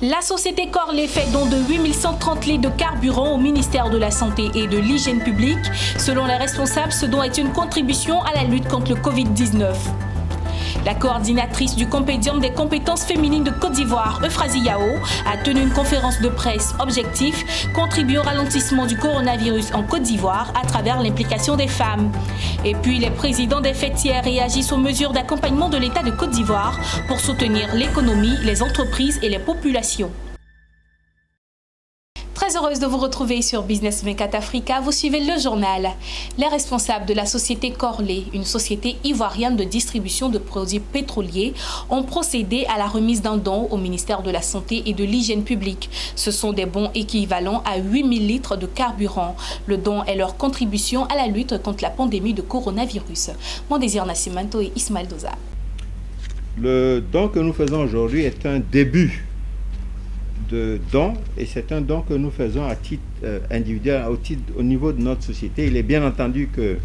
La société Corley fait don de 8130 litres de carburant au ministère de la Santé et de l'Hygiène publique. Selon les responsables, ce don est une contribution à la lutte contre le Covid-19. La coordinatrice du Compendium des compétences féminines de Côte d'Ivoire, Euphrasie Yao, a tenu une conférence de presse objectif, contribuer au ralentissement du coronavirus en Côte d'Ivoire à travers l'implication des femmes. Et puis, les présidents des fêtières réagissent aux mesures d'accompagnement de l'État de Côte d'Ivoire pour soutenir l'économie, les entreprises et les populations. Très heureuse de vous retrouver sur Business 24 Africa. Vous suivez le journal. Les responsables de la société Corley, une société ivoirienne de distribution de produits pétroliers, ont procédé à la remise d'un don au ministère de la Santé et de l'Hygiène publique. Ce sont des bons équivalents à 8000 litres de carburant. Le don est leur contribution à la lutte contre la pandémie de coronavirus. Mon désir Nascimento et Ismaël Doza. Le don que nous faisons aujourd'hui est un début de don, et c'est un don que nous faisons à titre individuel, au niveau de notre société. Il est bien entendu que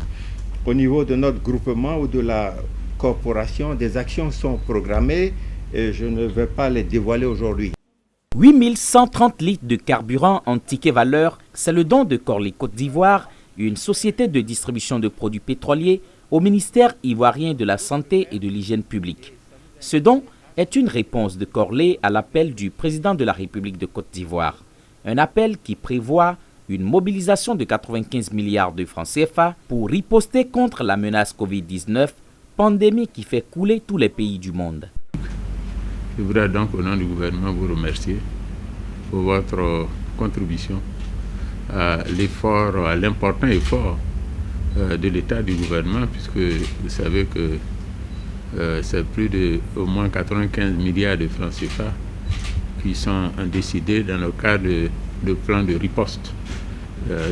au niveau de notre groupement ou de la corporation, des actions sont programmées et je ne vais pas les dévoiler aujourd'hui. 8130 litres de carburant en ticket valeur, c'est le don de Corley Côte d'Ivoire, une société de distribution de produits pétroliers, au ministère ivoirien de la Santé et de l'Hygiène publique. Ce don est une réponse de Corley à l'appel du président de la République de Côte d'Ivoire. Un appel qui prévoit une mobilisation de 95 milliards de francs CFA pour riposter contre la menace Covid-19, pandémie qui fait couler tous les pays du monde. Je voudrais donc au nom du gouvernement vous remercier pour votre contribution à l'effort, à l'important effort de l'État du gouvernement, puisque vous savez que c'est plus de au moins 95 milliards de francs CFA qui sont décidés dans le cadre de plan de riposte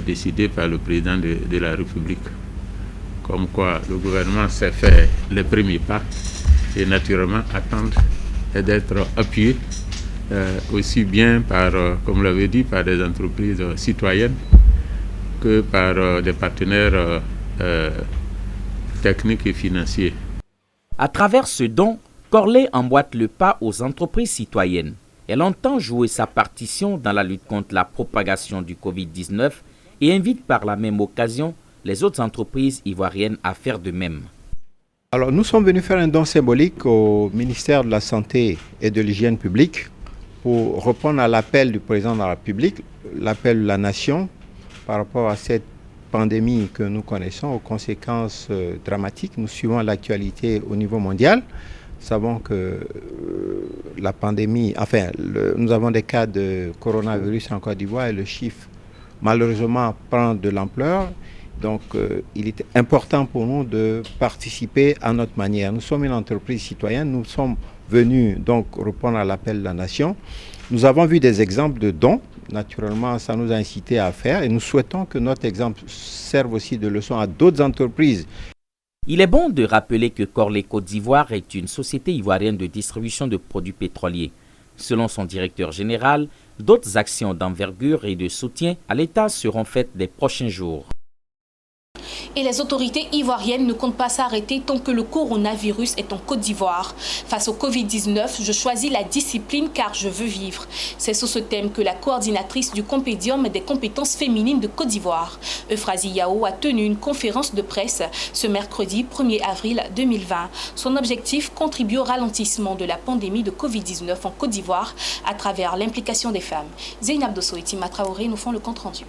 décidé par le président de la République. Comme quoi le gouvernement sait faire les premiers pas et naturellement attendre d'être appuyé aussi bien par, comme vous l'avez dit, par des entreprises citoyennes que par des partenaires techniques et financiers. À travers ce don, Corley emboîte le pas aux entreprises citoyennes. Elle entend jouer sa partition dans la lutte contre la propagation du Covid-19 et invite par la même occasion les autres entreprises ivoiriennes à faire de même. Alors nous sommes venus faire un don symbolique au ministère de la Santé et de l'Hygiène publique pour répondre à l'appel du président de la République, l'appel de la nation par rapport à cette pandémie que nous connaissons aux conséquences dramatiques. Nous suivons l'actualité au niveau mondial. Nous savons que la pandémie, nous avons des cas de coronavirus en Côte d'Ivoire et le chiffre malheureusement prend de l'ampleur. Donc il est important pour nous de participer à notre manière. Nous sommes une entreprise citoyenne, nous sommes venus donc répondre à l'appel de la nation. Nous avons vu des exemples de dons. Naturellement, ça nous a incité à faire et nous souhaitons que notre exemple serve aussi de leçon à d'autres entreprises. Il est bon de rappeler que Corley Côte d'Ivoire est une société ivoirienne de distribution de produits pétroliers. Selon son directeur général, d'autres actions d'envergure et de soutien à l'État seront faites les prochains jours. Et les autorités ivoiriennes ne comptent pas s'arrêter tant que le coronavirus est en Côte d'Ivoire. Face au Covid-19, je choisis la discipline car je veux vivre. C'est sous ce thème que la coordinatrice du Compendium des compétences féminines de Côte d'Ivoire, Euphrasie Yao, a tenu une conférence de presse ce mercredi 1er avril 2020. Son objectif, contribuer au ralentissement de la pandémie de Covid-19 en Côte d'Ivoire à travers l'implication des femmes. Zeynab Dosso et Tima Traoré nous font le compte-rendu.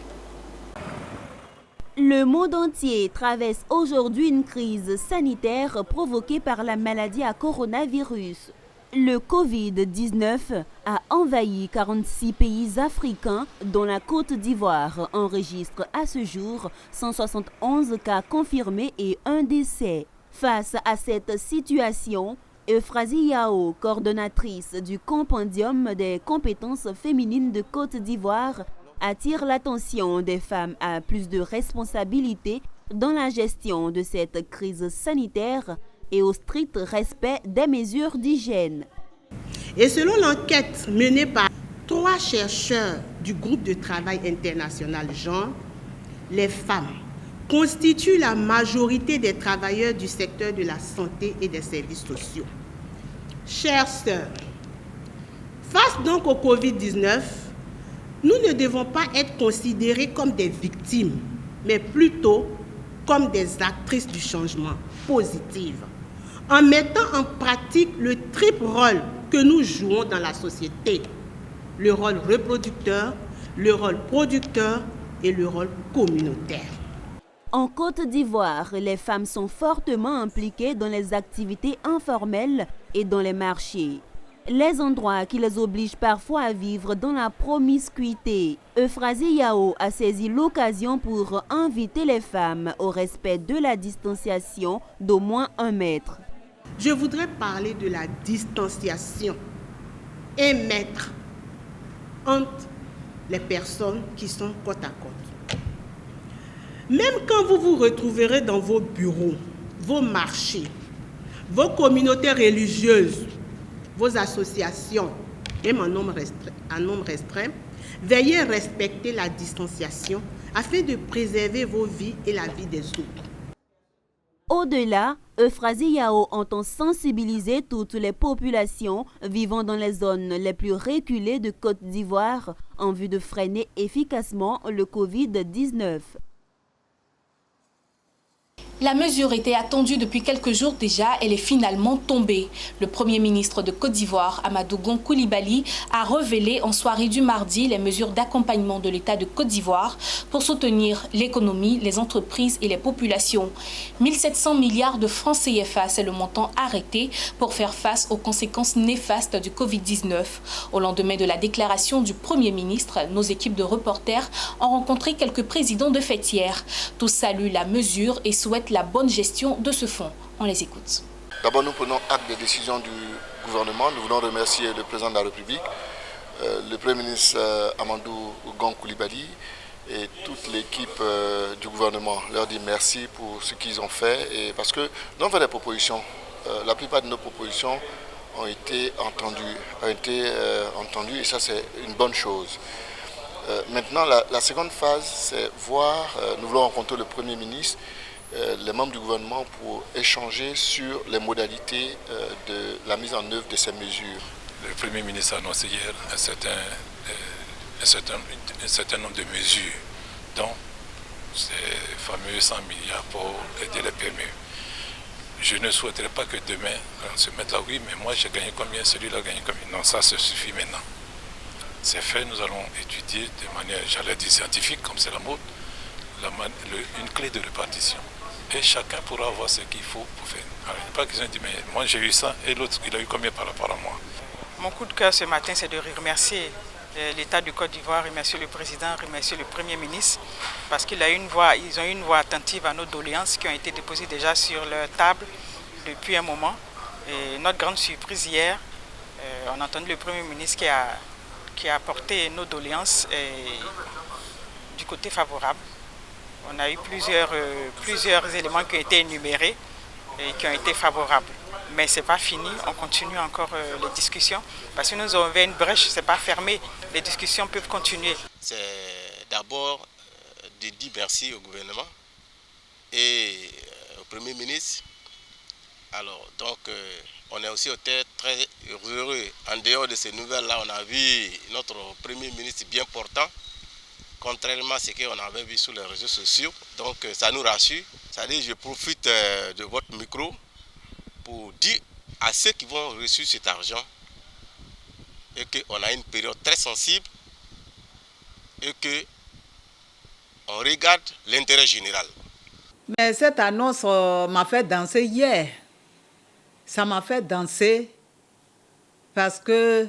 Le monde entier traverse aujourd'hui une crise sanitaire provoquée par la maladie à coronavirus. Le Covid-19 a envahi 46 pays africains, dont la Côte d'Ivoire enregistre à ce jour 171 cas confirmés et un décès. Face à cette situation, Euphrasie Yao, coordonnatrice du Compendium des compétences féminines de Côte d'Ivoire, attire l'attention des femmes à plus de responsabilités dans la gestion de cette crise sanitaire et au strict respect des mesures d'hygiène. Et selon l'enquête menée par 3 chercheurs du groupe de travail international genre, les femmes constituent la majorité des travailleurs du secteur de la santé et des services sociaux. Chères sœurs, Face donc au Covid-19, nous ne devons pas être considérés comme des victimes, mais plutôt comme des actrices du changement positives, en mettant en pratique le triple rôle que nous jouons dans la société, le rôle reproducteur, le rôle producteur et le rôle communautaire. En Côte d'Ivoire, les femmes sont fortement impliquées dans les activités informelles et dans les marchés. Les endroits qui les obligent parfois à vivre dans la promiscuité. Euphrasie Yao a saisi l'occasion pour inviter les femmes au respect de la distanciation d'au moins 1 mètre. Je voudrais parler de la distanciation 1 mètre entre les personnes qui sont côte à côte. Même quand vous vous retrouverez dans vos bureaux, vos marchés, vos communautés religieuses, vos associations, même en nombre restreint, veillez à respecter la distanciation afin de préserver vos vies et la vie des autres. Au-delà, Euphrasie Yao entend sensibiliser toutes les populations vivant dans les zones les plus reculées de Côte d'Ivoire en vue de freiner efficacement le Covid-19. La mesure était attendue depuis quelques jours déjà, elle est finalement tombée. Le Premier ministre de Côte d'Ivoire, Amadou Gon Coulibaly, a révélé en soirée du mardi les mesures d'accompagnement de l'État de Côte d'Ivoire pour soutenir l'économie, les entreprises et les populations. 1700 milliards de francs CFA, c'est le montant arrêté pour faire face aux conséquences néfastes du Covid-19. Au lendemain de la déclaration du Premier ministre, nos équipes de reporters ont rencontré quelques présidents de fêtières. Tous saluent la mesure et souhaitent la bonne gestion de ce fonds. On les écoute. D'abord, nous prenons acte des décisions du gouvernement. Nous voulons remercier le président de la République, le Premier ministre Amadou Gon Coulibaly et toute l'équipe du gouvernement. Leur dire merci pour ce qu'ils ont fait et parce que nous avons fait des propositions. La plupart de nos propositions ont été entendues et ça c'est une bonne chose. Maintenant, la seconde phase, c'est voir, nous voulons rencontrer le Premier ministre, les membres du gouvernement pour échanger sur les modalités de la mise en œuvre de ces mesures. Le Premier ministre a annoncé hier un certain nombre de mesures, dont ces fameux 100 milliards pour aider les PME. Je ne souhaiterais pas que demain on se mette là, oui, mais moi j'ai gagné combien, celui-là a gagné combien. Non, ça se suffit maintenant. C'est fait, nous allons étudier de manière, j'allais dire scientifique, comme c'est la mode, une clé de répartition. Et chacun pourra avoir ce qu'il faut pour faire. Alors, il n'y a pas question de dire, mais moi j'ai eu ça et l'autre, il a eu combien par rapport à moi. Mon coup de cœur ce matin, c'est de remercier l'État du Côte d'Ivoire, remercier le président, remercier le Premier ministre, parce qu'ils ont eu une voix attentive à nos doléances qui ont été déposées déjà sur leur table depuis un moment. Et notre grande surprise hier, on a entendu le Premier ministre qui a apporté nos doléances du côté favorable. On a eu plusieurs éléments qui ont été énumérés et qui ont été favorables. Mais ce n'est pas fini, on continue encore les discussions. Parce que nous avons ouvert une brèche, ce n'est pas fermé, les discussions peuvent continuer. C'est d'abord de dire merci au gouvernement et au Premier ministre. Alors, donc, on est aussi très heureux. En dehors de ces nouvelles-là, on a vu notre Premier ministre bien portant, contrairement à ce qu'on avait vu sur les réseaux sociaux. Donc, ça nous rassure. C'est-à-dire, je profite de votre micro pour dire à ceux qui vont recevoir cet argent et qu'on a une période très sensible et qu'on regarde l'intérêt général. Mais cette annonce m'a fait danser hier. Ça m'a fait danser parce que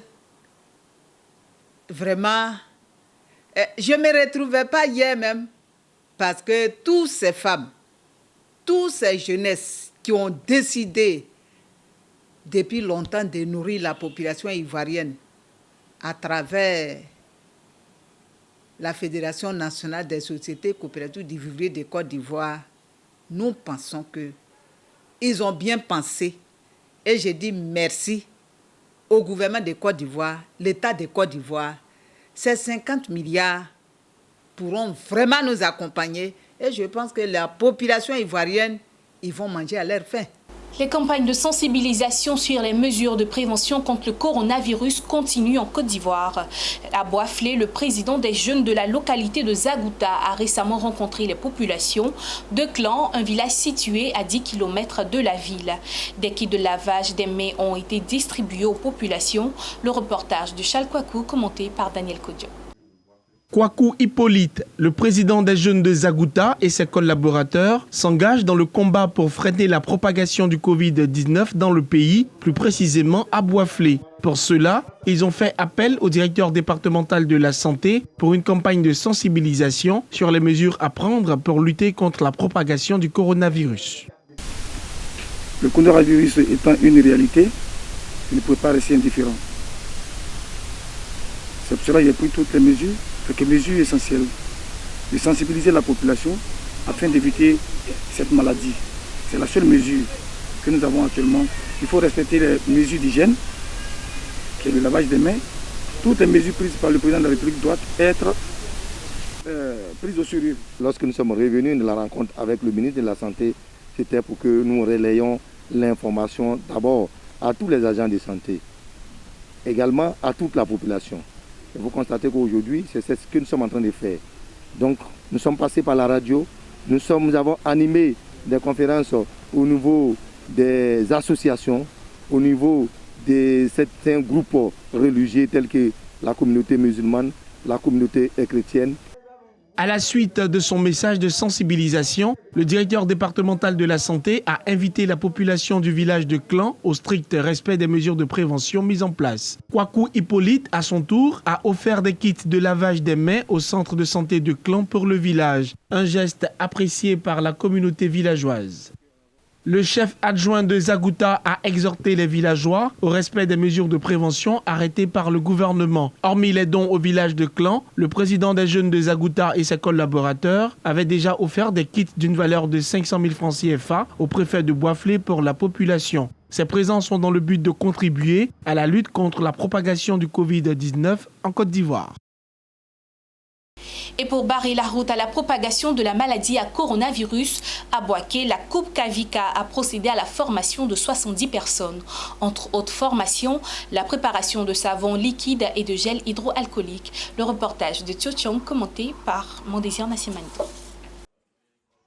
vraiment, je ne me retrouvais pas hier même parce que toutes ces femmes, toutes ces jeunesses qui ont décidé depuis longtemps de nourrir la population ivoirienne à travers la Fédération nationale des sociétés coopératives d'Ivrier de Côte d'Ivoire, nous pensons qu'ils ont bien pensé. Et je dis merci au gouvernement de Côte d'Ivoire, l'État de Côte d'Ivoire. Ces 50 milliards pourront vraiment nous accompagner. Et je pense que la population ivoirienne, ils vont manger à leur faim. Les campagnes de sensibilisation sur les mesures de prévention contre le coronavirus continuent en Côte d'Ivoire. À Boisflé, le président des jeunes de la localité de Zagouta a récemment rencontré les populations de Clan, un village situé à 10 km de la ville. Des kits de lavage des mains ont été distribués aux populations. Le reportage de Charles Kouakou, commenté par Daniel Kodjo. Kouakou Hippolyte, le président des jeunes de Zagouta et ses collaborateurs, s'engagent dans le combat pour freiner la propagation du Covid-19 dans le pays, plus précisément à Boisflé. Pour cela, ils ont fait appel au directeur départemental de la santé pour une campagne de sensibilisation sur les mesures à prendre pour lutter contre la propagation du coronavirus. Le coronavirus étant une réalité, il ne peut pas rester indifférent. C'est pour cela qu'il y a pris toutes les mesures. Quelques mesures essentielles de sensibiliser la population afin d'éviter cette maladie. C'est la seule mesure que nous avons actuellement. Il faut respecter les mesures d'hygiène, qui est le lavage des mains. Toutes les mesures prises par le président de la République doivent être prises au sérieux. Lorsque nous sommes revenus de la rencontre avec le ministre de la Santé, c'était pour que nous relayions l'information d'abord à tous les agents de santé, également à toute la population. Et vous constatez qu'aujourd'hui, c'est ce que nous sommes en train de faire. Donc, nous sommes passés par la radio, nous avons animé des conférences au niveau des associations, au niveau de certains groupes religieux tels que la communauté musulmane, la communauté chrétienne. À la suite de son message de sensibilisation, le directeur départemental de la santé a invité la population du village de Clan au strict respect des mesures de prévention mises en place. Kouakou Hippolyte, à son tour, a offert des kits de lavage des mains au centre de santé de Clan pour le village, un geste apprécié par la communauté villageoise. Le chef adjoint de Zagouta a exhorté les villageois au respect des mesures de prévention arrêtées par le gouvernement. Hormis les dons au village de Clan, le président des jeunes de Zagouta et ses collaborateurs avaient déjà offert des kits d'une valeur de 500 000 francs CFA au préfet de Boisflé pour la population. Ces présents sont dans le but de contribuer à la lutte contre la propagation du Covid-19 en Côte d'Ivoire. Et pour barrer la route à la propagation de la maladie à coronavirus, à Boaké, la Coupe Kavika a procédé à la formation de 70 personnes. Entre autres formations, la préparation de savon liquide et de gel hydroalcoolique. Le reportage de Tiochong commenté par Mondésir Nassimando.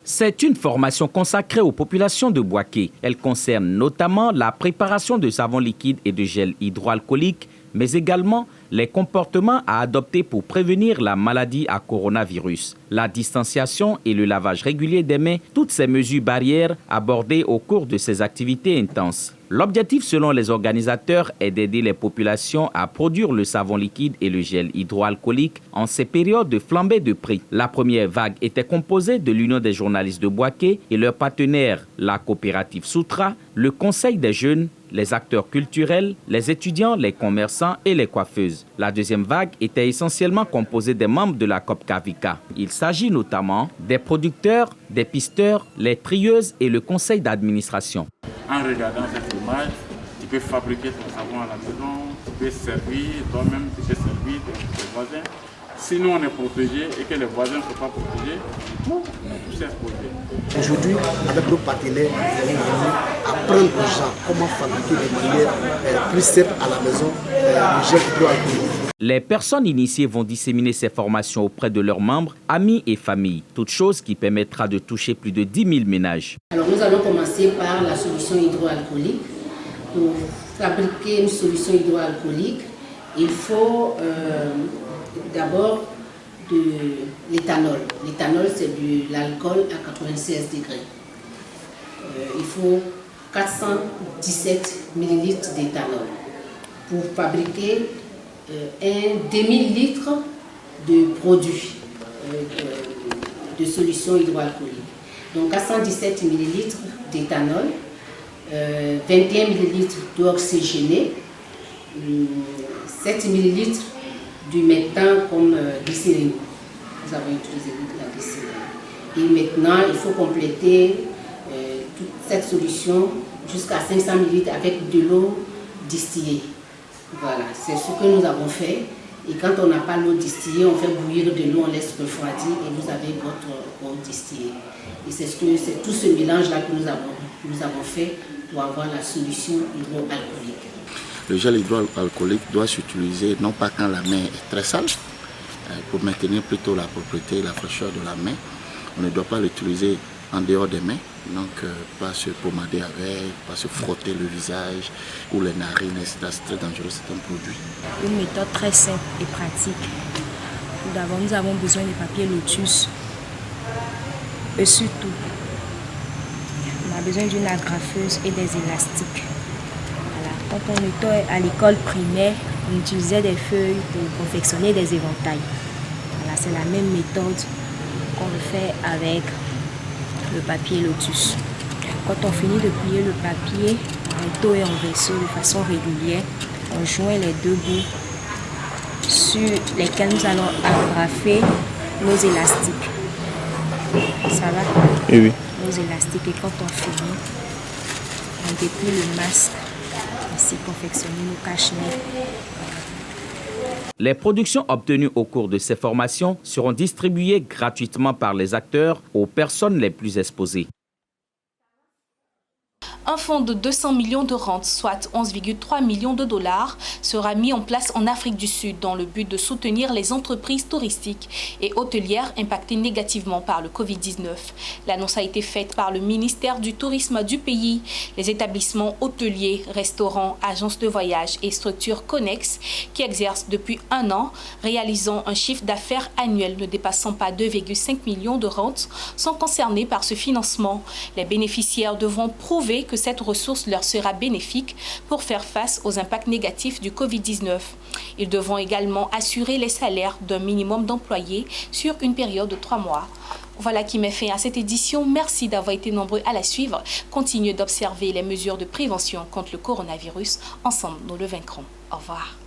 C'est une formation consacrée aux populations de Boaké. Elle concerne notamment la préparation de savon liquide et de gel hydroalcoolique, mais également les comportements à adopter pour prévenir la maladie à coronavirus, la distanciation et le lavage régulier des mains, toutes ces mesures barrières abordées au cours de ces activités intenses. L'objectif, selon les organisateurs, est d'aider les populations à produire le savon liquide et le gel hydroalcoolique en ces périodes de flambée de prix. La première vague était composée de l'Union des journalistes de Boaké et leurs partenaires, la coopérative Soutra, le Conseil des jeunes, les acteurs culturels, les étudiants, les commerçants et les coiffeuses. La deuxième vague était essentiellement composée des membres de la COP Kavika. Il s'agit notamment des producteurs, des pisteurs, les trieuses et le conseil d'administration. En regardant cette image, tu peux fabriquer ton savon à la maison, tu peux servir, toi-même tu peux servir tes voisins. Si nous on est protégés et que les voisins ne sont pas protégés, on est tous exposés. Aujourd'hui, avec nos partenaires, nous allons apprendre aux gens comment fabriquer de manière plus simple à la maison le gel hydroalcoolique. Les personnes initiées vont disséminer ces formations auprès de leurs membres, amis et familles. Toute chose qui permettra de toucher plus de 10 000 ménages. Alors nous allons commencer par la solution hydroalcoolique. Pour fabriquer une solution hydroalcoolique, il faut d'abord de l'éthanol. L'éthanol, c'est de l'alcool à 96 degrés. Il faut 417 ml d'éthanol pour fabriquer un demi-litre de produit de solution hydroalcoolique. Donc 417 ml d'éthanol, 21 ml d'eau oxygénée, 7 ml du méthane comme glycérine. Nous avons utilisé la glycérine. Et maintenant, il faut compléter toute cette solution jusqu'à 500 ml avec de l'eau distillée. Voilà, c'est ce que nous avons fait. Et quand on n'a pas l'eau distillée, on fait bouillir de l'eau, on laisse refroidir et vous avez votre eau distillée. Et c'est tout ce mélange-là que nous avons fait pour avoir la solution hydroalcoolique. Le gel hydroalcoolique doit s'utiliser non pas quand la main est très sale, pour maintenir plutôt la propreté et la fraîcheur de la main. On ne doit pas l'utiliser en dehors des mains, donc pas se pommader avec, pas se frotter le visage ou les narines, etc. C'est très dangereux, c'est un produit. Une méthode très simple et pratique. Tout d'abord, nous avons besoin de papier lotus et surtout, on a besoin d'une agrafeuse et des élastiques. Voilà. Quand on était à l'école primaire, on utilisait des feuilles pour confectionner des éventails. Voilà, c'est la même méthode qu'on le fait avec le papier lotus. Quand on finit de plier le papier en recto et en verso de façon régulière, on joint les deux bouts sur lesquels nous allons agrafer nos élastiques. Ça va? Oui. Nos élastiques, et quand on finit, on déplie le masque, ainsi confectionner nos cache-nez. Les productions obtenues au cours de ces formations seront distribuées gratuitement par les acteurs aux personnes les plus exposées. Un fonds de 200 millions de rentes, soit 11,3 millions de dollars, sera mis en place en Afrique du Sud dans le but de soutenir les entreprises touristiques et hôtelières impactées négativement par le Covid-19. L'annonce a été faite par le ministère du Tourisme du pays. Les établissements hôteliers, restaurants, agences de voyage et structures connexes qui exercent depuis un an, réalisant un chiffre d'affaires annuel ne dépassant pas 2,5 millions de rentes, sont concernés par ce financement. Les bénéficiaires devront prouver que cette ressource leur sera bénéfique pour faire face aux impacts négatifs du Covid-19. Ils devront également assurer les salaires d'un minimum d'employés sur une période de 3 mois. Voilà qui met fin à cette édition. Merci d'avoir été nombreux à la suivre. Continuez d'observer les mesures de prévention contre le coronavirus. Ensemble, nous le vaincrons. Au revoir.